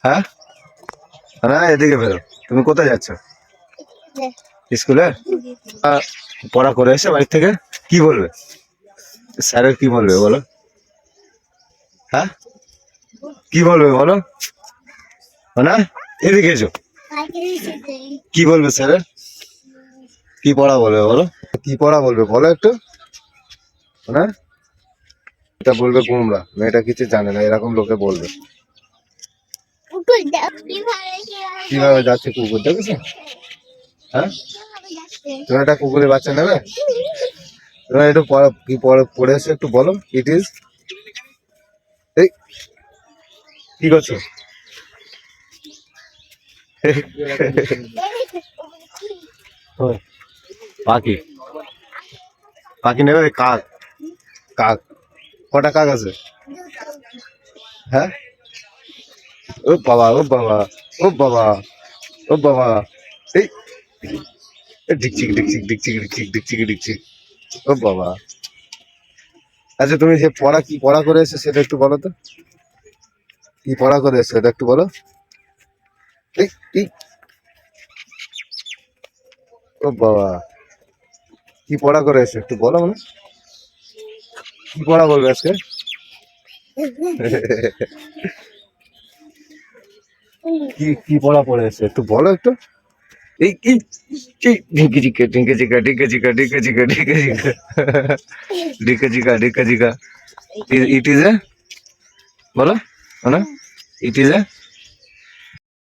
হ্যাঁ না, এদিকে বেরো। তুমি কোথায় যাচ্ছ? স্কুলে? পড়া করে এসে বাড়ি থেকে কি বলবে? স্যারের কি বলবে বলো? হ্যাঁ কি বলবে বলো? না, এদিকে এসো। কি বলবে স্যারের? কি পড়া বলবে বলো? কি পড়া বলবে বলো একটু? না, এটা বলবে গুমরা, মেয়েটা কিছু জানে না, এরকম লোকে বলবে। কিভাবে যাচ্ছে কুকুর দেখেছো? হ্যাঁ, তুমি একটা কুকুরের বাচ্চা নেবে? তুমি একটু কি পড়ে এসে একটু বলো। ইট ইজ, এই কি করছো? পাখি, পাখি নেবে? কাক, কাক। কটা কাক আছে? হ্যাঁ, ও বাবা, ও বাবা, ও বাবা, ও বাবা, এই ডিকচিক ডিকচিক ডিকচিক ডিকচিক ডিকচিক ডিকচিক, ও বাবা। আচ্ছা, তুমি যে পড়া কি পড়া করে এসে সেটা একটু বলো তো। কি পড়া করে এসে সেটা একটু বলো। এই এই, ও বাবা, কি পড়া করে এসে একটু বলো। মানে কি পড়া বলবে আজকে? কি কি পড়া পড়ে এসে একটু বলো একটু। এই এই ঢিঙ্কি চিকা ঢিঙ্কি চিকা ঢিঙ্কি চিকা ঢিঙ্কি চিকা ঢিঙ্কি চিকা ঢিঙ্কি চিকা ঢিঙ্কি চিকা। ইট ইজ এ, বলো, মানে ইট ইজ এ